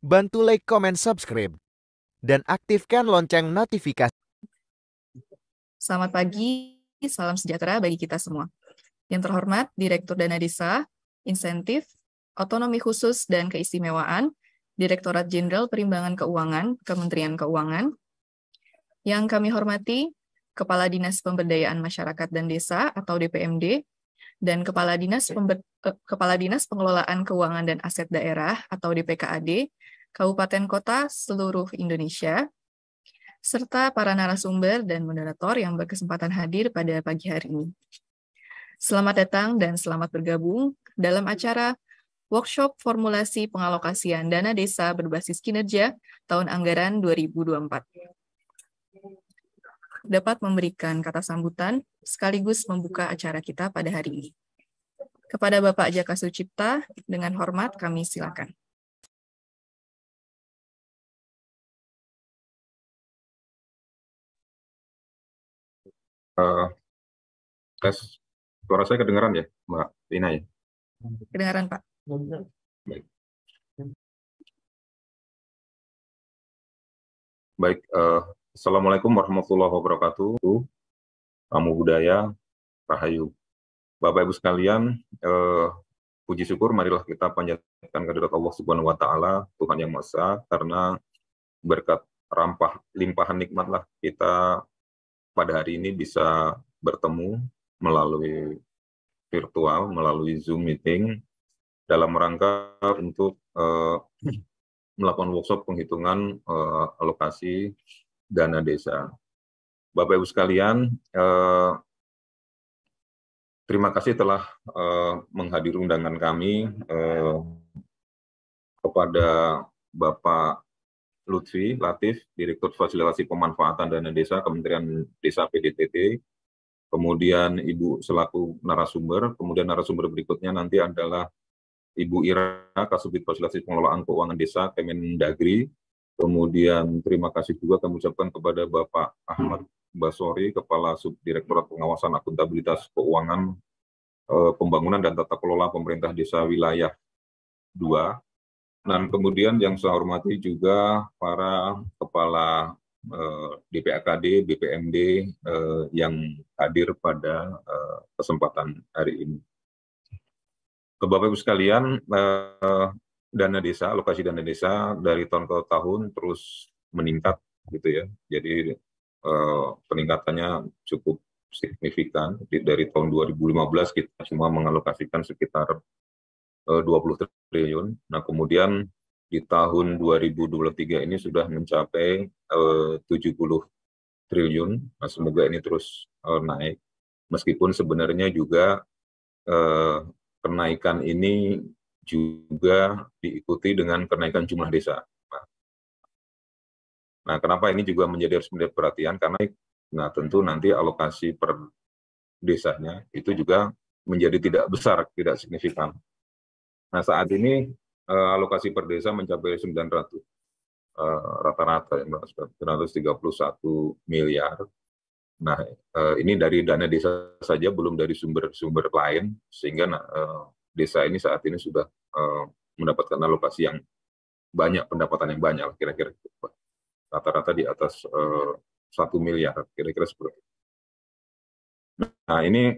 Bantu like, comment, subscribe, dan aktifkan lonceng notifikasi. Selamat pagi, salam sejahtera bagi kita semua. Yang terhormat, Direktur Dana Desa, Insentif, Otonomi Khusus dan Keistimewaan, Direktorat Jenderal Perimbangan Keuangan, Kementerian Keuangan. Yang kami hormati, Kepala Dinas Pemberdayaan Masyarakat dan Desa atau DPMD, dan Kepala Dinas Pengelolaan Keuangan dan Aset Daerah atau DPKAD, Kabupaten Kota seluruh Indonesia, serta para narasumber dan moderator yang berkesempatan hadir pada pagi hari ini. Selamat datang dan selamat bergabung dalam acara Workshop Formulasi Pengalokasian Dana Desa Berbasis Kinerja tahun anggaran 2024. Dapat memberikan kata sambutan sekaligus membuka acara kita pada hari ini. Kepada Bapak Jaka Sucipta, dengan hormat kami silakan. Tes, suara saya kedengaran ya, Mbak Tina ya? Kedengaran, Pak. Baik. Baik, Assalamualaikum warahmatullahi wabarakatuh. Tamu budaya, Rahayu. Bapak Ibu sekalian, puji syukur marilah kita panjatkan kehadirat Allah Subhanahu wa taala, Tuhan yang Maha Esa, karena berkat limpahan nikmatlah kita pada hari ini bisa bertemu melalui virtual, melalui Zoom meeting dalam rangka untuk melakukan workshop penghitungan alokasi dana desa. Bapak Ibu sekalian, terima kasih telah menghadiri undangan kami kepada Bapak Lutfi Latif, Direktur Fasilitasi Pemanfaatan Dana Desa Kementerian Desa PDTT, kemudian Ibu selaku narasumber, kemudian narasumber berikutnya nanti adalah Ibu Ira, Kasubdit Fasilitasi Pengelolaan Keuangan Desa Kemendagri, kemudian terima kasih juga kami ucapkan kepada Bapak Ahmad Basori, Kepala Subdirektorat Pengawasan Akuntabilitas Keuangan, Pembangunan dan Tata Kelola Pemerintah Desa Wilayah 2, dan kemudian yang saya hormati juga para Kepala DPAKD, BPMD yang hadir pada kesempatan hari ini. Ke Bapak Ibu sekalian, dana desa, alokasi dana desa dari tahun ke tahun terus meningkat gitu ya. Jadi peningkatannya cukup signifikan. Dari tahun 2015 kita cuma mengalokasikan sekitar 20 triliun. Nah, kemudian di tahun 2023 ini sudah mencapai 70 triliun. Nah, semoga ini terus naik. Meskipun sebenarnya juga kenaikan ini juga diikuti dengan kenaikan jumlah desa. Nah, kenapa ini juga harus menjadi perhatian? Karena tentu nanti alokasi per desanya itu juga menjadi tidak besar, tidak signifikan. Nah, saat ini alokasi per desa mencapai 900 rata-rata, 931 miliar. Nah, ini dari dana desa saja, belum dari sumber-sumber lain, sehingga desa ini saat ini sudah mendapatkan alokasi yang banyak, pendapatan yang banyak, kira-kira rata-rata di atas 1 miliar, kira-kira seperti itu. Nah, ini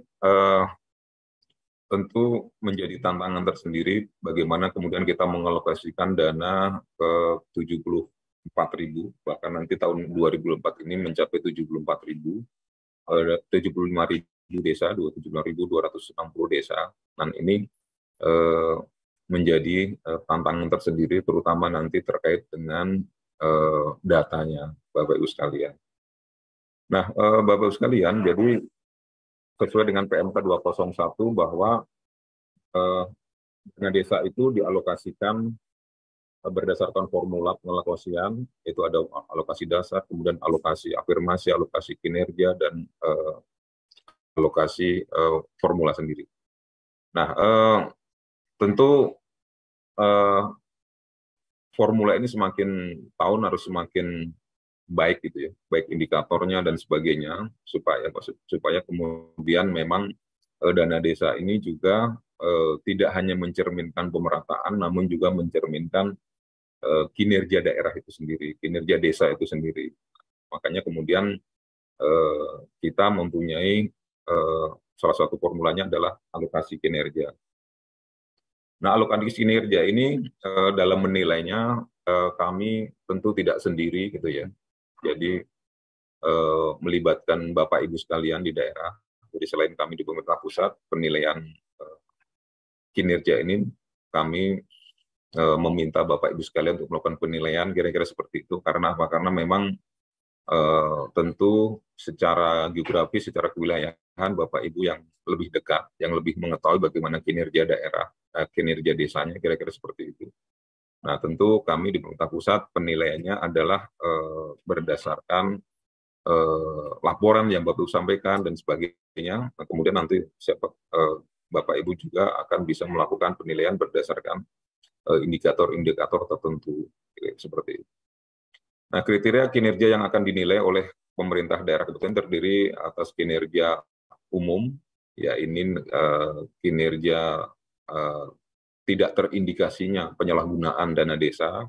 tentu menjadi tantangan tersendiri bagaimana kemudian kita mengalokasikan dana ke 74.000, bahkan nanti tahun 2004 ini mencapai 74.000, 75.000 desa, 75.260 desa. Dan ini menjadi tantangan tersendiri, terutama nanti terkait dengan datanya, Bapak Ibu sekalian. Nah, Bapak Ibu sekalian, jadi sesuai dengan PMK 201 bahwa dana desa itu dialokasikan berdasarkan formula pengalokasian, itu ada alokasi dasar, kemudian alokasi afirmasi, alokasi kinerja, dan alokasi formula sendiri. Nah, tentu formula ini semakin tahun harus semakin baik gitu ya, baik indikatornya dan sebagainya, supaya kemudian memang dana desa ini juga tidak hanya mencerminkan pemerataan, namun juga mencerminkan kinerja daerah itu sendiri, kinerja desa itu sendiri. Makanya kemudian kita mempunyai salah satu formulanya adalah alokasi kinerja. Nah, alokasi kinerja ini dalam menilainya kami tentu tidak sendiri gitu ya. Jadi melibatkan Bapak Ibu sekalian di daerah. Jadi selain kami di pemerintah pusat, penilaian kinerja ini kami meminta Bapak Ibu sekalian untuk melakukan penilaian kira-kira seperti itu. Karena apa? Karena memang tentu secara geografis, secara kewilayahan Bapak Ibu yang lebih dekat, yang lebih mengetahui bagaimana kinerja daerah, kinerja desanya, kira-kira seperti itu. Nah, tentu kami di pemerintah pusat penilaiannya adalah berdasarkan laporan yang Bapak Ibu sampaikan dan sebagainya. Nah, kemudian nanti Bapak Ibu juga akan bisa melakukan penilaian berdasarkan indikator-indikator tertentu, seperti itu. Nah, kriteria kinerja yang akan dinilai oleh pemerintah daerah kebetulan terdiri atas kinerja umum, ya ini kinerja tidak terindikasinya penyalahgunaan dana desa,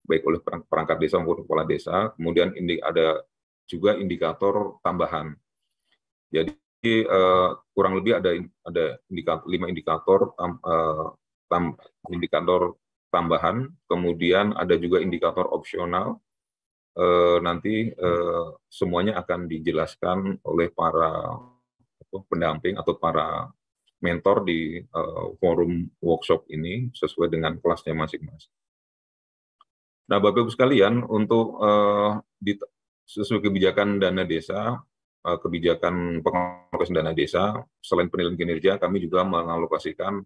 baik oleh perangkat desa maupun kepala desa. Kemudian ada juga indikator tambahan. Jadi kurang lebih ada 5 indikator indikator tambahan, kemudian ada juga indikator opsional. Nanti semuanya akan dijelaskan oleh para pendamping atau para mentor di forum workshop ini sesuai dengan kelasnya masing-masing. Nah, Bapak Ibu sekalian, untuk sesuai kebijakan dana desa, kebijakan pengalokasian dana desa, selain penilaian kinerja, kami juga mengalokasikan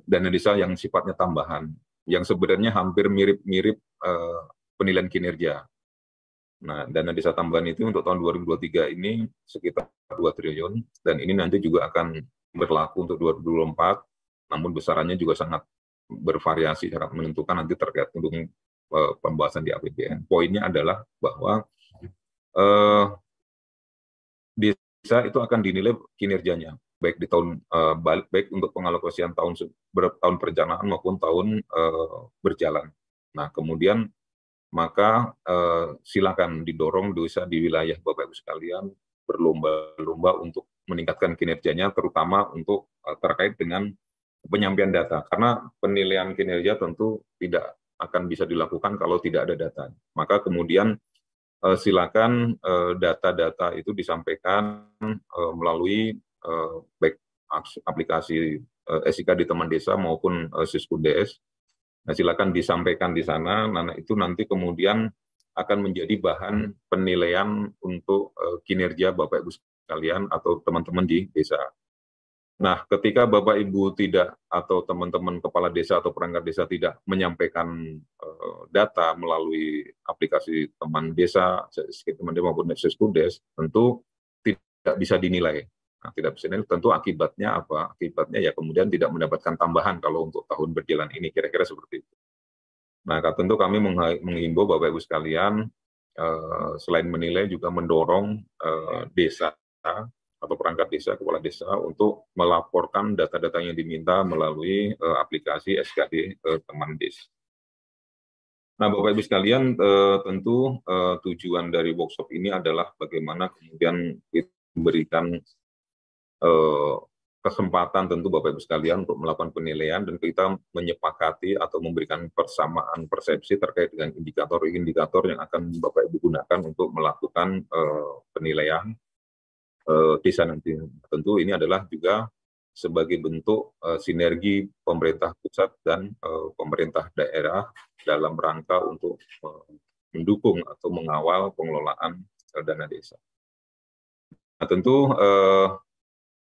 dana desa yang sifatnya tambahan, yang sebenarnya hampir mirip-mirip penilaian kinerja. Nah, dana desa tambahan itu untuk tahun 2023 ini sekitar 2 triliun, dan ini nanti juga akan berlaku untuk 2024, namun besarannya juga sangat bervariasi, sangat menentukan nanti tergantung pembahasan di APBN. Poinnya adalah bahwa desa itu akan dinilai kinerjanya, baik di tahun baik untuk pengalokasian tahun perencanaan maupun tahun berjalan. Nah, kemudian maka silakan didorong desa di wilayah Bapak Ibu sekalian berlomba-lomba untuk meningkatkan kinerjanya, terutama untuk terkait dengan penyampaian data. Karena penilaian kinerja tentu tidak akan bisa dilakukan kalau tidak ada data. Maka kemudian silakan data-data itu disampaikan melalui baik aplikasi SIK di teman desa maupun Siskudes. Nah, silakan disampaikan di sana. Nah, itu nanti kemudian akan menjadi bahan penilaian untuk kinerja Bapak Ibu sekalian atau teman-teman di desa. Nah, ketika Bapak Ibu tidak atau teman-teman kepala desa atau perangkat desa tidak menyampaikan data melalui aplikasi teman desa, teman desa maupun Siskudes, tentu tidak bisa dinilai. Nah, tidak bisa dinilai, tentu akibatnya apa? Akibatnya ya kemudian tidak mendapatkan tambahan kalau untuk tahun berjalan ini, kira-kira seperti itu. Nah, tentu kami menghimbau Bapak Ibu sekalian, selain menilai juga mendorong desa atau perangkat desa, kepala desa untuk melaporkan data-data yang diminta melalui aplikasi SKD teman desa. Nah, Bapak Ibu sekalian, tentu tujuan dari workshop ini adalah bagaimana kemudian kita memberikan kesempatan tentu Bapak Ibu sekalian untuk melakukan penilaian dan kita menyepakati atau memberikan persamaan persepsi terkait dengan indikator-indikator yang akan Bapak Ibu gunakan untuk melakukan penilaian desa nanti. Tentu ini adalah juga sebagai bentuk sinergi pemerintah pusat dan pemerintah daerah dalam rangka untuk mendukung atau mengawal pengelolaan dana desa. Nah, tentu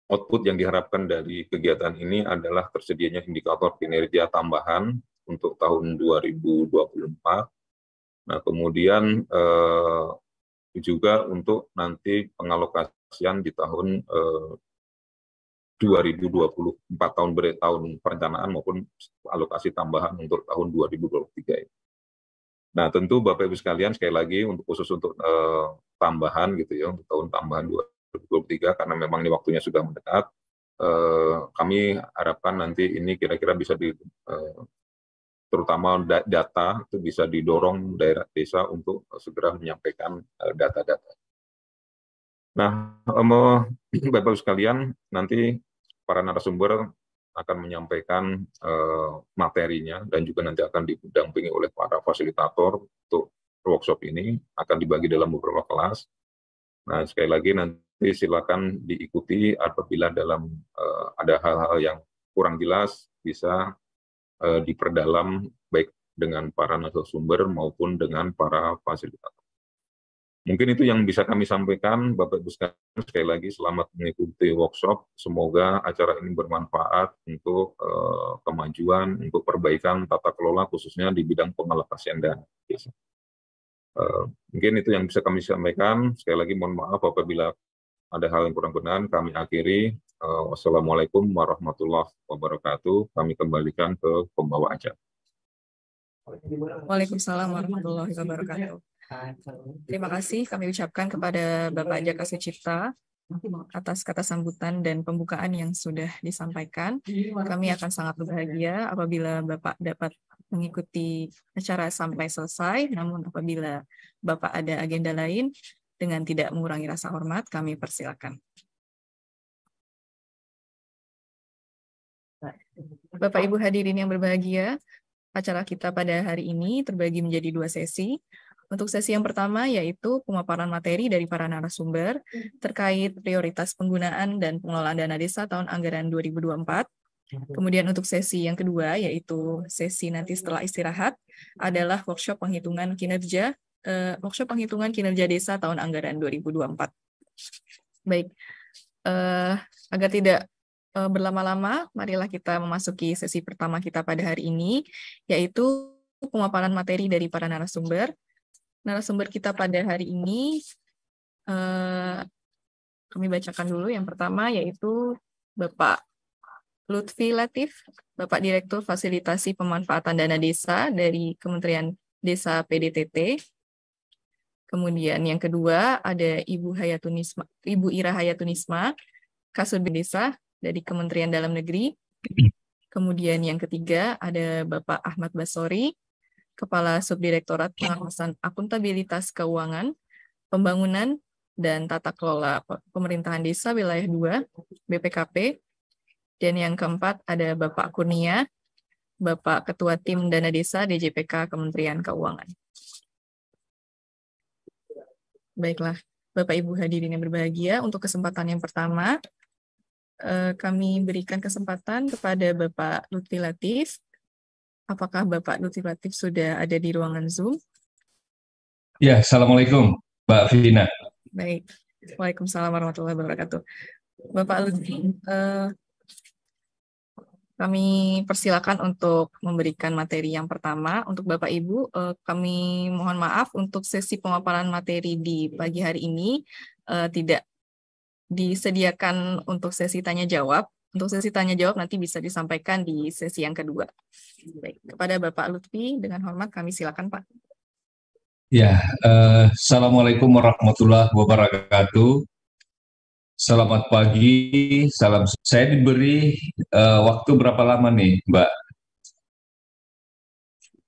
output yang diharapkan dari kegiatan ini adalah tersedianya indikator kinerja tambahan untuk tahun 2024. Nah, kemudian juga untuk nanti pengalokasian di tahun 2024 tahun perencanaan maupun alokasi tambahan untuk tahun 2023 ini. Nah, tentu Bapak Ibu sekalian sekali lagi untuk khusus untuk tambahan gitu ya, untuk tahun tambahan 2023 karena memang ini waktunya sudah mendekat. Kami harapkan nanti ini kira-kira bisa terutama data itu bisa didorong daerah desa untuk segera menyampaikan data-data. Nah, Bapak Ibu sekalian, nanti para narasumber akan menyampaikan materinya dan juga nanti akan didampingi oleh para fasilitator untuk workshop ini, akan dibagi dalam beberapa kelas. Nah, sekali lagi nanti silakan diikuti apabila dalam ada hal-hal yang kurang jelas bisa diperdalam baik dengan para narasumber maupun dengan para fasilitator. Mungkin itu yang bisa kami sampaikan, Bapak Ibu sekalian. Sekali lagi selamat mengikuti workshop. Semoga acara ini bermanfaat untuk kemajuan, untuk perbaikan tata kelola khususnya di bidang pengalokasian dana desa. Mungkin itu yang bisa kami sampaikan. Sekali lagi mohon maaf apabila ada hal yang kurang berkenan. Kami akhiri. Wassalamualaikum warahmatullahi wabarakatuh. Kami kembalikan ke pembawa acara. Waalaikumsalam warahmatullahi wabarakatuh. Terima kasih kami ucapkan kepada Bapak Jaka Sucipta atas kata sambutan dan pembukaan yang sudah disampaikan. Kami akan sangat berbahagia apabila Bapak dapat mengikuti acara sampai selesai, namun apabila Bapak ada agenda lain, dengan tidak mengurangi rasa hormat, kami persilakan. Bapak Ibu hadirin yang berbahagia, acara kita pada hari ini terbagi menjadi 2 sesi. Untuk sesi yang pertama yaitu pemaparan materi dari para narasumber terkait prioritas penggunaan dan pengelolaan dana desa tahun anggaran 2024. Kemudian untuk sesi yang kedua yaitu sesi nanti setelah istirahat adalah workshop penghitungan kinerja desa tahun anggaran 2024. Baik, agar tidak berlama-lama, marilah kita memasuki sesi pertama kita pada hari ini, yaitu pemaparan materi dari para narasumber. Narasumber kita pada hari ini, kami bacakan dulu. Yang pertama yaitu Bapak Lutfi Latif, Bapak Direktur Fasilitasi Pemanfaatan Dana Desa dari Kementerian Desa PDTT. Kemudian yang kedua ada Ibu Ira Hayatunisma, Kasubdit Desa dari Kementerian Dalam Negeri. Kemudian yang ketiga ada Bapak Ahmad Basori, Kepala Subdirektorat Pengawasan Akuntabilitas Keuangan, Pembangunan, dan Tata Kelola Pemerintahan Desa Wilayah 2, BPKP. Dan yang keempat ada Bapak Kurnia, Bapak Ketua Tim Dana Desa DJPK Kementerian Keuangan. Baiklah, Bapak Ibu hadirin yang berbahagia, untuk kesempatan yang pertama, kami berikan kesempatan kepada Bapak Lutfi Latif. Apakah Bapak Lutfi Latif sudah ada di ruangan Zoom? Ya, Assalamualaikum, Mbak Vina. Baik, Waalaikumsalam warahmatullahi wabarakatuh. Bapak Lutfi, kami persilakan untuk memberikan materi yang pertama. Untuk Bapak Ibu, kami mohon maaf untuk sesi pemaparan materi di pagi hari ini tidak disediakan untuk sesi tanya jawab. Untuk sesi tanya jawab nanti bisa disampaikan di sesi yang kedua. Baik, kepada Bapak Lutfi dengan hormat kami silakan Pak. Ya, Assalamualaikum warahmatullahi wabarakatuh. Selamat pagi, salam. Saya diberi waktu berapa lama nih, Mbak?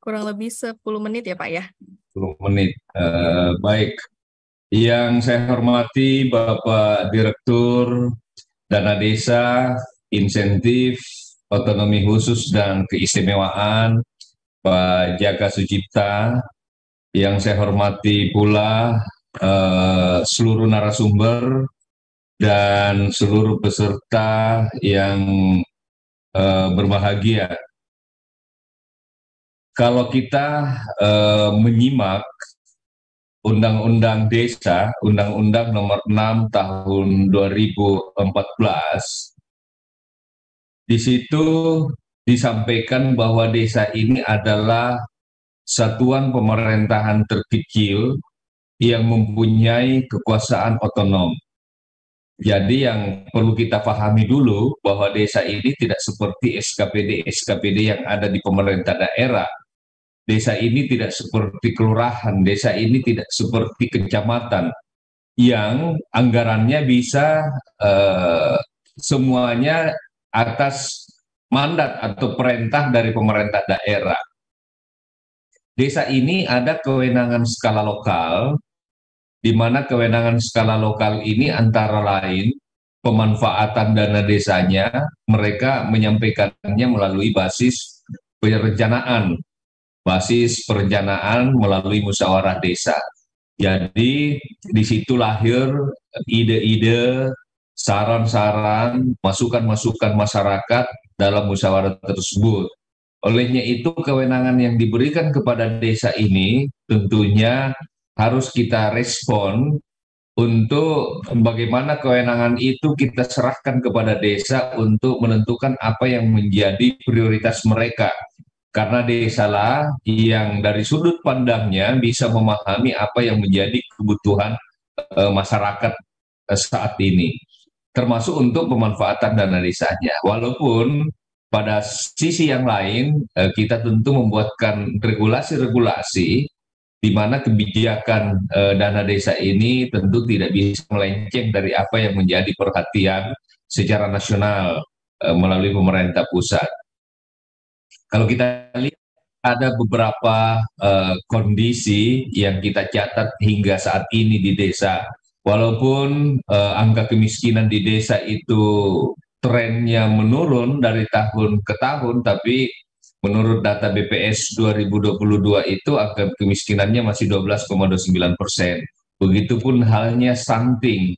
Kurang lebih 10 menit ya Pak ya? 10 menit, baik. Yang saya hormati Bapak Direktur Dana Desa, Insentif, Otonomi Khusus dan Keistimewaan, Pak Jaka Sucipta. Yang saya hormati pula seluruh narasumber dan seluruh peserta yang berbahagia. Kalau kita menyimak Undang-Undang Desa, Undang-Undang Nomor 6 Tahun 2014, di situ disampaikan bahwa desa ini adalah satuan pemerintahan terkecil yang mempunyai kekuasaan otonom. Jadi yang perlu kita pahami dulu bahwa desa ini tidak seperti SKPD yang ada di pemerintah daerah. Desa ini tidak seperti kelurahan, desa ini tidak seperti kecamatan yang anggarannya bisa semuanya atas mandat atau perintah dari pemerintah daerah. desa ini ada kewenangan skala lokal, di mana kewenangan skala lokal ini antara lain pemanfaatan dana desanya, mereka menyampaikannya melalui basis perencanaan melalui musyawarah desa. Jadi di situ lahir ide-ide, saran-saran, masukan-masukan masyarakat dalam musyawarah tersebut. Olehnya itu kewenangan yang diberikan kepada desa ini tentunya harus kita respon untuk bagaimana kewenangan itu kita serahkan kepada desa untuk menentukan apa yang menjadi prioritas mereka. Karena desalah yang dari sudut pandangnya bisa memahami apa yang menjadi kebutuhan masyarakat saat ini, termasuk untuk pemanfaatan dana desanya. Walaupun pada sisi yang lain kita tentu membuatkan regulasi-regulasi di mana kebijakan dana desa ini tentu tidak bisa melenceng dari apa yang menjadi perhatian secara nasional melalui pemerintah pusat. Kalau kita lihat ada beberapa kondisi yang kita catat hingga saat ini di desa. Walaupun angka kemiskinan di desa itu trennya menurun dari tahun ke tahun, tapi menurut data BPS 2022 itu angka kemiskinannya masih 12,29%. Begitupun halnya stunting,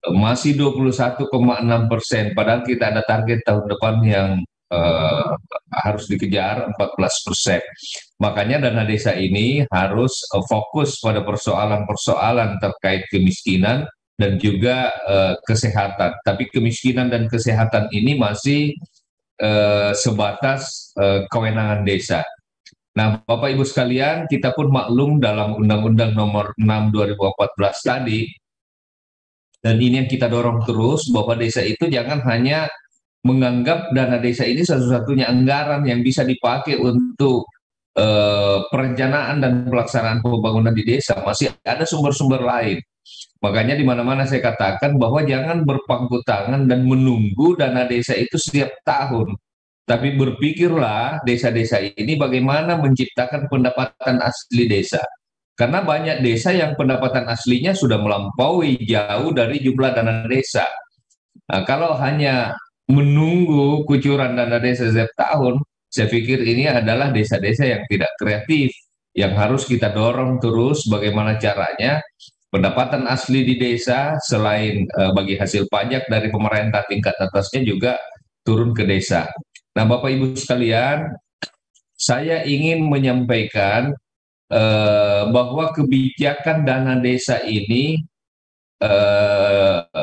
masih 21,6%, padahal kita ada target tahun depan yang harus dikejar 14%. Makanya dana desa ini harus fokus pada persoalan-persoalan terkait kemiskinan dan juga kesehatan. Tapi kemiskinan dan kesehatan ini masih sebatas kewenangan desa. Nah, Bapak Ibu sekalian, kita pun maklum dalam Undang-Undang Nomor 6 2014 tadi, dan ini yang kita dorong terus, bahwa desa itu jangan hanya menganggap dana desa ini satu-satunya anggaran yang bisa dipakai untuk perencanaan dan pelaksanaan pembangunan di desa. Masih ada sumber-sumber lain. Makanya di mana-mana saya katakan bahwa jangan berpangku tangan dan menunggu dana desa itu setiap tahun. Tapi berpikirlah desa-desa ini bagaimana menciptakan pendapatan asli desa. Karena banyak desa yang pendapatan aslinya sudah melampaui jauh dari jumlah dana desa. Nah, kalau hanya menunggu kucuran dana desa setiap tahun, saya pikir ini adalah desa-desa yang tidak kreatif, yang harus kita dorong terus bagaimana caranya pendapatan asli di desa selain bagi hasil pajak dari pemerintah tingkat atasnya juga turun ke desa. Nah, Bapak Ibu sekalian, saya ingin menyampaikan bahwa kebijakan dana desa ini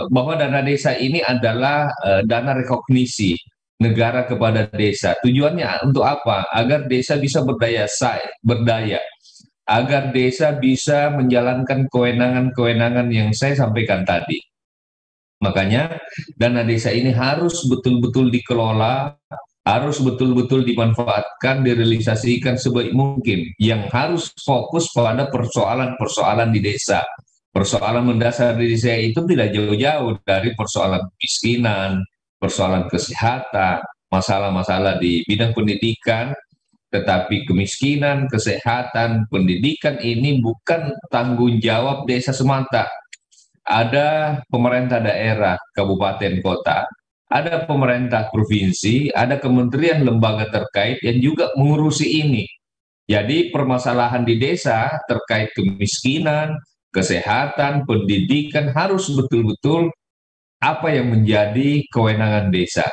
bahwa dana desa ini adalah dana rekognisi negara kepada desa. Tujuannya untuk apa? Agar desa bisa berdaya, agar desa bisa menjalankan kewenangan-kewenangan yang saya sampaikan tadi. Makanya dana desa ini harus betul-betul dikelola, harus betul-betul dimanfaatkan, direalisasikan sebaik mungkin, yang harus fokus pada persoalan-persoalan di desa. Persoalan mendasar di desa itu tidak jauh-jauh dari persoalan kemiskinan, persoalan kesehatan, masalah-masalah di bidang pendidikan, tetapi kemiskinan, kesehatan, pendidikan ini bukan tanggung jawab desa semata. Ada pemerintah daerah, kabupaten, kota, ada pemerintah provinsi, ada kementerian lembaga terkait yang juga mengurusi ini. Jadi permasalahan di desa terkait kemiskinan, kesehatan, pendidikan harus betul-betul apa yang menjadi kewenangan desa.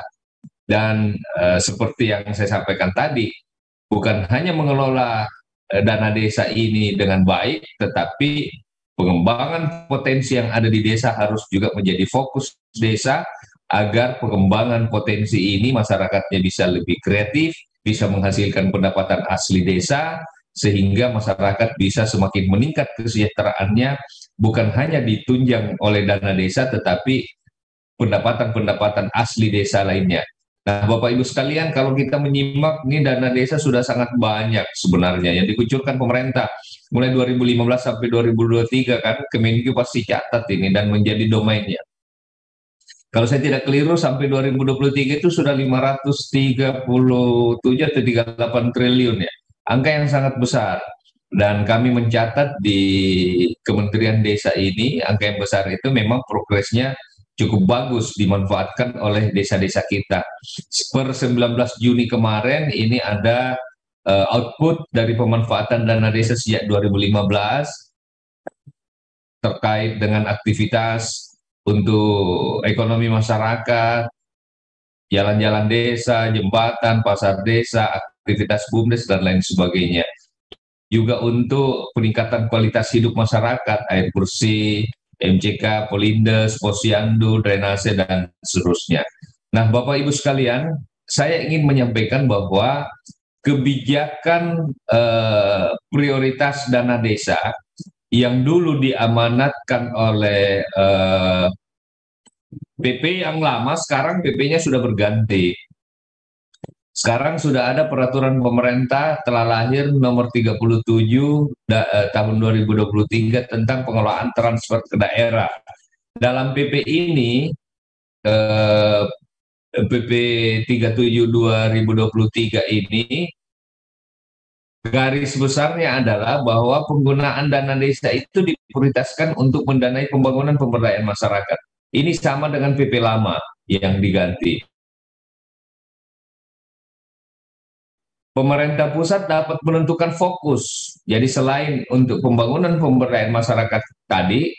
Dan seperti yang saya sampaikan tadi, bukan hanya mengelola dana desa ini dengan baik, tetapi pengembangan potensi yang ada di desa harus juga menjadi fokus desa, agar pengembangan potensi ini masyarakatnya bisa lebih kreatif, bisa menghasilkan pendapatan asli desa, sehingga masyarakat bisa semakin meningkat kesejahteraannya, bukan hanya ditunjang oleh dana desa, tetapi pendapatan-pendapatan asli desa lainnya. Nah, Bapak Ibu sekalian, kalau kita menyimak, ini dana desa sudah sangat banyak sebenarnya yang dikucurkan pemerintah. Mulai 2015 sampai 2023 kan, Kemenkyu pasti catat ini dan menjadi domainnya. Kalau saya tidak keliru, sampai 2023 itu sudah 537 atau 38 triliun ya. Angka yang sangat besar. Dan kami mencatat di Kementerian Desa ini, angka yang besar itu memang progresnya cukup bagus dimanfaatkan oleh desa-desa kita. Per 19 Juni kemarin ini ada output dari pemanfaatan dana desa sejak 2015 terkait dengan aktivitas untuk ekonomi masyarakat, jalan-jalan desa, jembatan, pasar desa, aktivitas BUMDes, dan lain sebagainya. Juga untuk peningkatan kualitas hidup masyarakat, air bersih, MCK, Polindes, Posyandu, drainase, dan seterusnya. Nah, Bapak Ibu sekalian, saya ingin menyampaikan bahwa kebijakan prioritas dana desa yang dulu diamanatkan oleh PP yang lama, sekarang PP-nya sudah berganti. Sekarang sudah ada peraturan pemerintah telah lahir nomor 37 tahun 2023 tentang pengelolaan transfer ke daerah. Dalam PP ini, PP 37 2023 ini, garis besarnya adalah bahwa penggunaan dana desa itu diprioritaskan untuk mendanai pembangunan pemberdayaan masyarakat. Ini sama dengan PP lama yang diganti. Pemerintah pusat dapat menentukan fokus. Jadi selain untuk pembangunan pemberdayaan masyarakat tadi,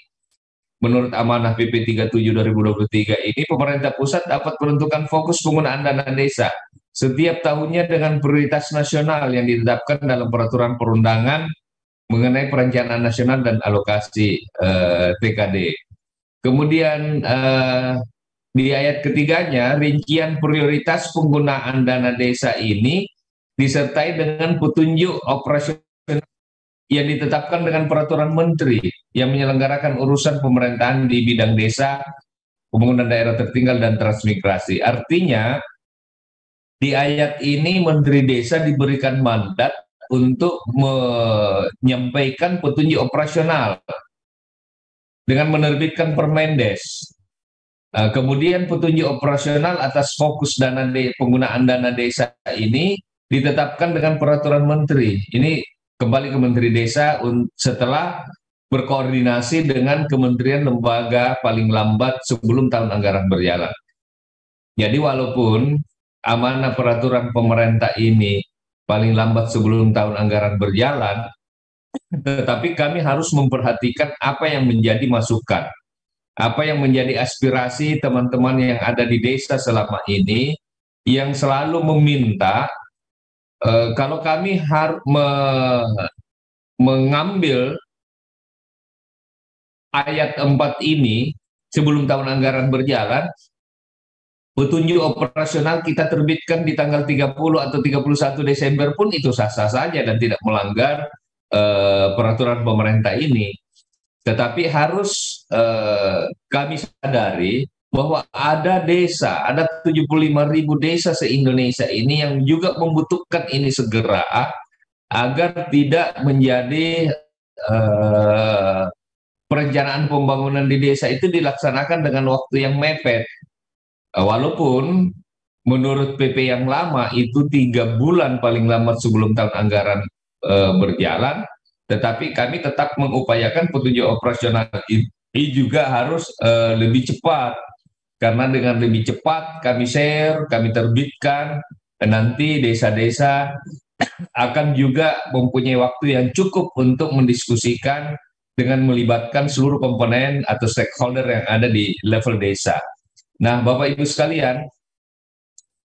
menurut amanah PP 37 2023 ini, pemerintah pusat dapat menentukan fokus penggunaan dana desa setiap tahunnya dengan prioritas nasional yang ditetapkan dalam peraturan perundangan mengenai perencanaan nasional dan alokasi TKD. Kemudian di ayat ketiganya, rincian prioritas penggunaan dana desa ini disertai dengan petunjuk operasional yang ditetapkan dengan peraturan menteri yang menyelenggarakan urusan pemerintahan di bidang desa, pembangunan daerah tertinggal, dan transmigrasi. Artinya, di ayat ini Menteri Desa diberikan mandat untuk menyampaikan petunjuk operasional dengan menerbitkan Permendes. Kemudian petunjuk operasional atas fokus penggunaan dana desa ini ditetapkan dengan peraturan menteri. Ini kembali ke Menteri Desa setelah berkoordinasi dengan kementerian lembaga paling lambat sebelum tahun anggaran berjalan. Jadi walaupun amanah peraturan pemerintah ini paling lambat sebelum tahun anggaran berjalan, tetapi kami harus memperhatikan apa yang menjadi masukan, apa yang menjadi aspirasi teman-teman yang ada di desa selama ini, yang selalu meminta kalau kami harus mengambil ayat 4 ini sebelum tahun anggaran berjalan, petunjuk operasional kita terbitkan di tanggal 30 atau 31 Desember pun itu sah-sah saja dan tidak melanggar peraturan pemerintah ini. Tetapi harus kami sadari bahwa ada desa, ada 75.000 desa se-Indonesia ini yang juga membutuhkan ini segera agar tidak menjadi perencanaan pembangunan di desa itu dilaksanakan dengan waktu yang mepet. Walaupun menurut PP yang lama itu 3 bulan paling lambat sebelum tahun anggaran berjalan, tetapi kami tetap mengupayakan petunjuk operasional ini juga harus lebih cepat. Karena dengan lebih cepat kami share, kami terbitkan, nanti desa-desa akan juga mempunyai waktu yang cukup untuk mendiskusikan dengan melibatkan seluruh komponen atau stakeholder yang ada di level desa. Nah, Bapak Ibu sekalian,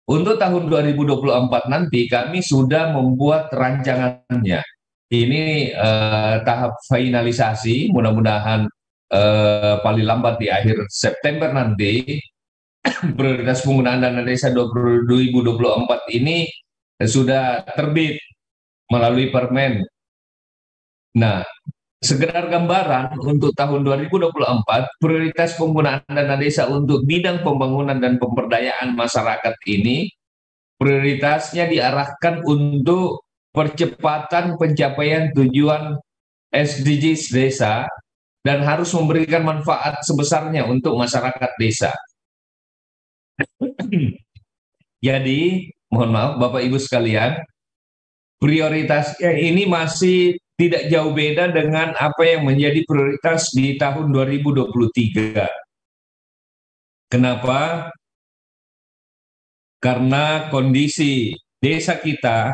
untuk tahun 2024 nanti kami sudah membuat rancangannya. Ini tahap finalisasi, mudah-mudahan paling lambat di akhir September nanti prioritas penggunaan dana desa 2024 ini sudah terbit melalui Permen. Nah, sekedar gambaran untuk tahun 2024 prioritas penggunaan dana desa untuk bidang pembangunan dan pemberdayaan masyarakat ini prioritasnya diarahkan untuk percepatan pencapaian tujuan SDGs desa dan harus memberikan manfaat sebesarnya untuk masyarakat desa. Jadi, mohon maaf Bapak Ibu sekalian, prioritasnya ini masih tidak jauh beda dengan apa yang menjadi prioritas di tahun 2023. Kenapa? Karena kondisi desa kita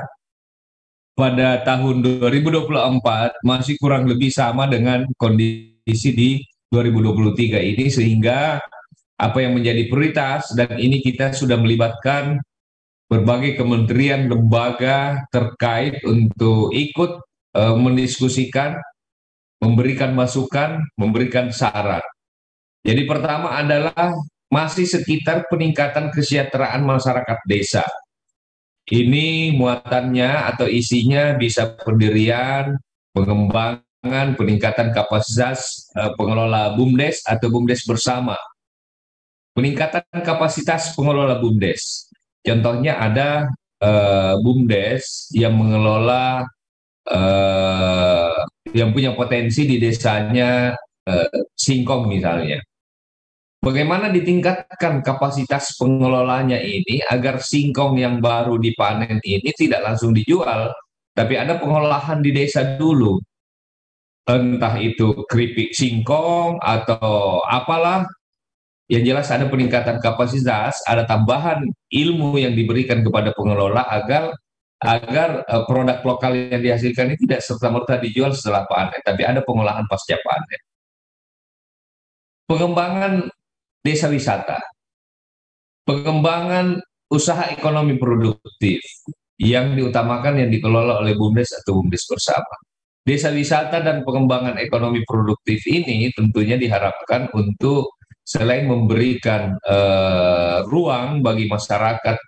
pada tahun 2024 masih kurang lebih sama dengan kondisi di 2023 ini, sehingga apa yang menjadi prioritas, dan ini kita sudah melibatkan berbagai kementerian lembaga terkait untuk ikut mendiskusikan, memberikan masukan, memberikan saran. Jadi pertama adalah masih sekitar peningkatan kesejahteraan masyarakat desa. Ini muatannya atau isinya bisa pendirian, pengembangan, peningkatan kapasitas pengelola BUMDes atau BUMDes bersama. Peningkatan kapasitas pengelola BUMDes. Contohnya ada BUMDes yang mengelola yang punya potensi di desanya singkong misalnya. Bagaimana ditingkatkan kapasitas pengelolanya ini agar singkong yang baru dipanen ini tidak langsung dijual, tapi ada pengolahan di desa dulu. Entah itu keripik singkong atau apalah, yang jelas ada peningkatan kapasitas, ada tambahan ilmu yang diberikan kepada pengelola agar produk lokal yang dihasilkan ini tidak serta-merta dijual setelah panen, tapi ada pengolahan pasca panen. Pengembangan desa wisata, pengembangan usaha ekonomi produktif yang diutamakan yang dikelola oleh BUMDes atau BUMDes bersama. Desa wisata dan pengembangan ekonomi produktif ini tentunya diharapkan untuk selain memberikan ruang bagi masyarakat,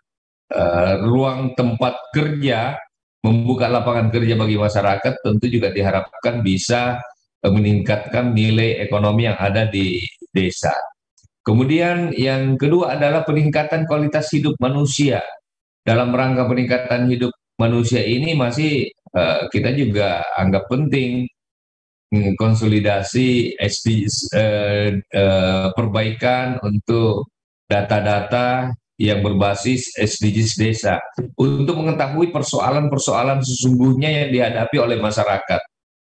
ruang tempat kerja, membuka lapangan kerja bagi masyarakat, tentu juga diharapkan bisa meningkatkan nilai ekonomi yang ada di desa. Kemudian yang kedua adalah peningkatan kualitas hidup manusia. Dalam rangka peningkatan hidup manusia ini masih kita juga anggap penting konsolidasi SDGs, perbaikan untuk data-data yang berbasis SDGs desa untuk mengetahui persoalan-persoalan sesungguhnya yang dihadapi oleh masyarakat.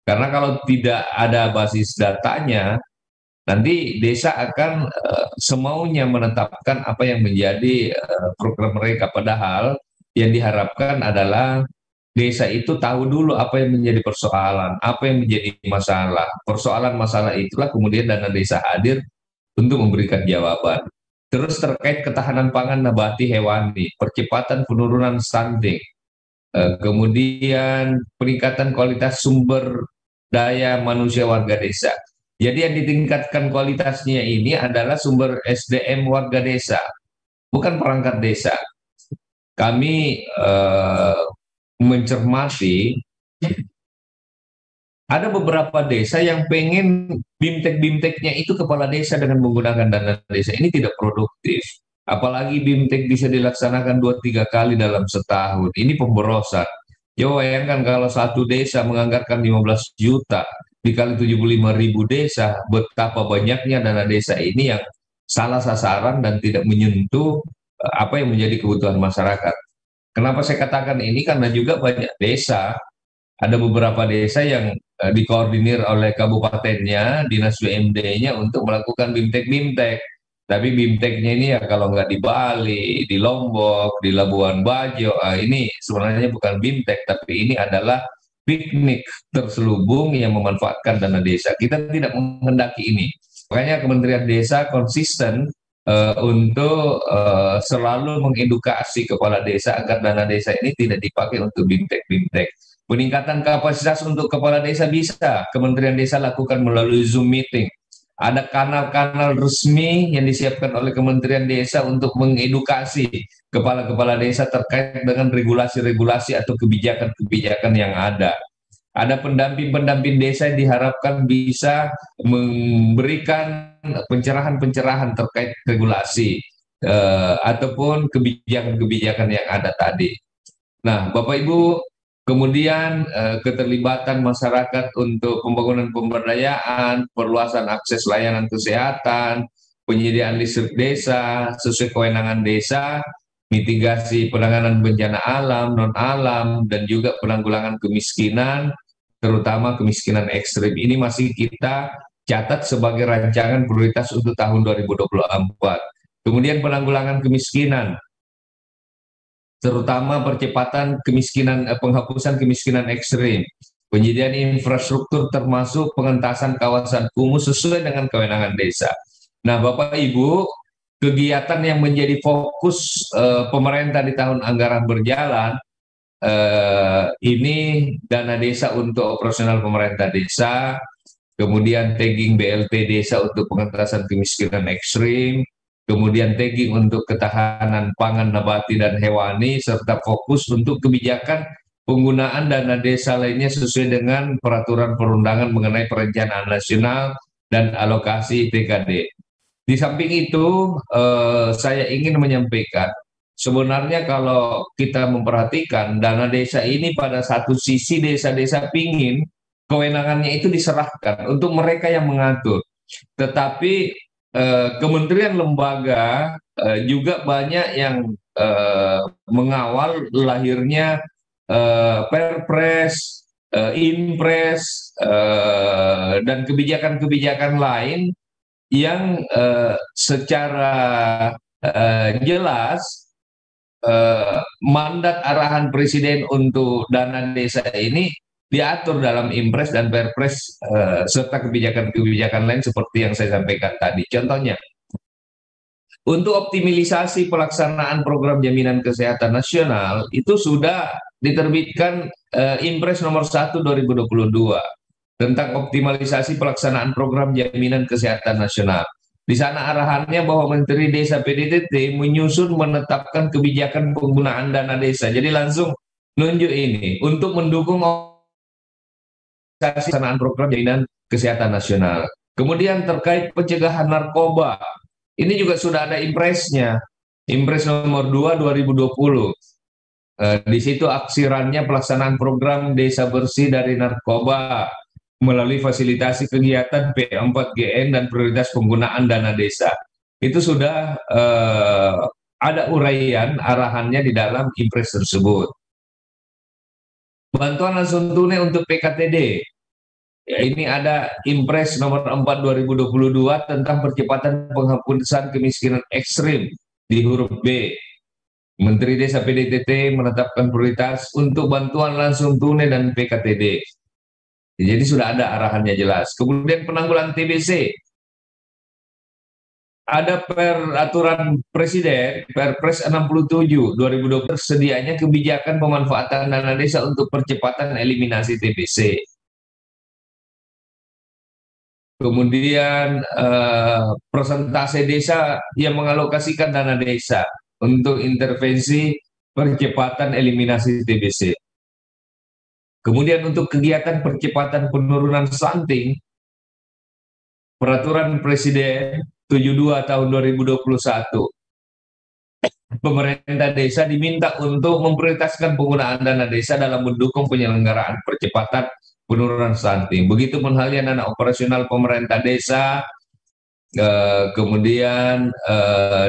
Karena kalau tidak ada basis datanya, nanti desa akan semaunya menetapkan apa yang menjadi program mereka. Padahal yang diharapkan adalah desa itu tahu dulu apa yang menjadi persoalan, apa yang menjadi masalah. Persoalan masalah itulah kemudian dana desa hadir untuk memberikan jawaban. Terus terkait ketahanan pangan nabati hewani, percepatan penurunan stunting, kemudian peningkatan kualitas sumber daya manusia warga desa. Jadi yang ditingkatkan kualitasnya ini adalah sumber SDM warga desa, bukan perangkat desa. Kami mencermati ada beberapa desa yang pengen BIMTEK-BIMTEKnya itu kepala desa dengan menggunakan dana desa. Ini tidak produktif. Apalagi BIMTEK bisa dilaksanakan 2-3 kali dalam setahun. Ini pemborosan. Coba bayangkan kalau satu desa menganggarkan 15 juta dikali 75.000 desa, betapa banyaknya dana desa ini yang salah sasaran dan tidak menyentuh apa yang menjadi kebutuhan masyarakat. Kenapa saya katakan ini? Karena juga banyak desa, ada beberapa desa yang dikoordinir oleh kabupatennya, dinas BMD-nya untuk melakukan BIMTEK-BIMTEK. Tapi BIMTEK-nya ini ya kalau nggak di Bali, di Lombok, di Labuan Bajo, ini sebenarnya bukan BIMTEK, tapi ini adalah piknik terselubung yang memanfaatkan dana desa. Kita tidak menghendaki ini. Makanya Kementerian Desa konsisten untuk selalu mengedukasi kepala desa agar dana desa ini tidak dipakai untuk BIMTEK-BIMTEK. Peningkatan kapasitas untuk kepala desa bisa Kementerian Desa lakukan melalui Zoom meeting. Ada kanal-kanal resmi yang disiapkan oleh Kementerian Desa untuk mengedukasi kepala-kepala desa terkait dengan regulasi-regulasi atau kebijakan-kebijakan yang ada. Ada pendamping-pendamping desa yang diharapkan bisa memberikan pencerahan-pencerahan terkait regulasi ataupun kebijakan-kebijakan yang ada tadi. Nah, Bapak Ibu, kemudian keterlibatan masyarakat untuk pembangunan pemberdayaan, perluasan akses layanan kesehatan, penyediaan listrik desa sesuai kewenangan desa, mitigasi penanganan bencana alam, non-alam, dan juga penanggulangan kemiskinan, terutama kemiskinan ekstrim. Ini masih kita catat sebagai rancangan prioritas untuk tahun 2024. Kemudian penanggulangan kemiskinan, terutama percepatan kemiskinan, penghapusan kemiskinan ekstrim, penyediaan infrastruktur termasuk pengentasan kawasan kumuh sesuai dengan kewenangan desa. Nah, Bapak Ibu, kegiatan yang menjadi fokus pemerintah di tahun anggaran berjalan ini dana desa untuk operasional pemerintah desa, kemudian tagging BLT desa untuk pengentasan kemiskinan ekstrim, kemudian tagging untuk ketahanan pangan nabati dan hewani, serta fokus untuk kebijakan penggunaan dana desa lainnya sesuai dengan peraturan perundangan mengenai perencanaan nasional dan alokasi TKD. Di samping itu, saya ingin menyampaikan, sebenarnya kalau kita memperhatikan dana desa ini pada satu sisi desa-desa pingin kewenangannya itu diserahkan untuk mereka yang mengatur. Tetapi kementerian lembaga juga banyak yang mengawal lahirnya Perpres, Inpres, dan kebijakan-kebijakan lain yang secara jelas mandat arahan Presiden untuk dana desa ini diatur dalam Impres dan Perpres serta kebijakan-kebijakan lain seperti yang saya sampaikan tadi. Contohnya, untuk optimalisasi pelaksanaan program jaminan kesehatan nasional itu sudah diterbitkan Impres nomor 1 2022 tentang optimalisasi pelaksanaan program jaminan kesehatan nasional. Di sana arahannya bahwa Menteri Desa PDTT menyusun menetapkan kebijakan penggunaan dana desa. Jadi langsung nunjuk ini untuk mendukung pelaksanaan program jaminan kesehatan nasional. Kemudian terkait pencegahan narkoba, ini juga sudah ada impresnya, Impres nomor 2 2020. Di situ aksirannya pelaksanaan program desa bersih dari narkoba melalui fasilitasi kegiatan P4GN dan prioritas penggunaan dana desa. Itu sudah ada uraian arahannya di dalam Impres tersebut. Bantuan langsung tunai untuk PKTD. Ya, ini ada Impres nomor 4 2022 tentang percepatan penghapusan kemiskinan ekstrim di huruf B. Menteri Desa PDTT menetapkan prioritas untuk bantuan langsung tunai dan PKTD. Jadi sudah ada arahannya jelas. Kemudian penanggulangan TBC. Ada peraturan Presiden, Perpres 67 2020 sedianya kebijakan pemanfaatan dana desa untuk percepatan eliminasi TBC. Kemudian persentase desa yang mengalokasikan dana desa untuk intervensi percepatan eliminasi TBC. Kemudian untuk kegiatan percepatan penurunan stunting, Peraturan Presiden 72 tahun 2021, pemerintah desa diminta untuk memprioritaskan penggunaan dana desa dalam mendukung penyelenggaraan percepatan penurunan stunting. Begitu pun halnya dana operasional pemerintah desa, kemudian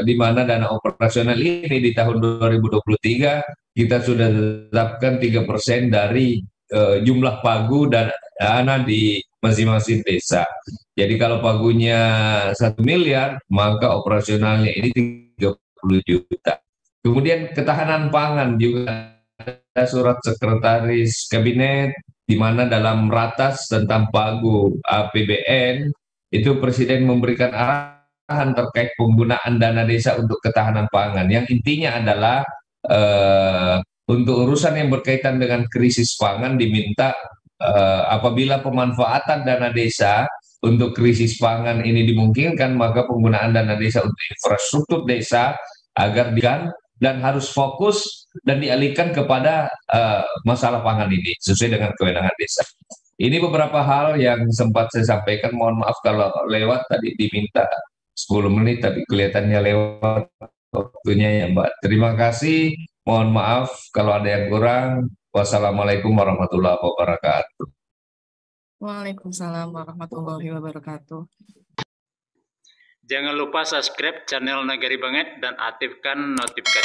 di mana dana operasional ini di tahun 2023 kita sudah tetapkan 3% dari jumlah pagu dan dana di masing-masing desa. Jadi kalau pagunya 1 miliar, maka operasionalnya ini 30 juta. Kemudian ketahanan pangan juga ada surat sekretaris kabinet di mana dalam ratas tentang pagu APBN itu Presiden memberikan arahan terkait penggunaan dana desa untuk ketahanan pangan. Yang intinya adalah untuk urusan yang berkaitan dengan krisis pangan diminta apabila pemanfaatan dana desa untuk krisis pangan ini dimungkinkan, maka penggunaan dana desa untuk infrastruktur desa agar dan harus fokus dan dialihkan kepada masalah pangan ini sesuai dengan kewenangan desa. Ini beberapa hal yang sempat saya sampaikan. Mohon maaf kalau lewat, tadi diminta 10 menit tapi kelihatannya lewat waktunya ya Mbak. Terima kasih. Mohon maaf kalau ada yang kurang. Wassalamualaikum warahmatullahi wabarakatuh. Waalaikumsalam warahmatullahi wabarakatuh. Jangan lupa subscribe channel Nagari Banget dan aktifkan notifikasi.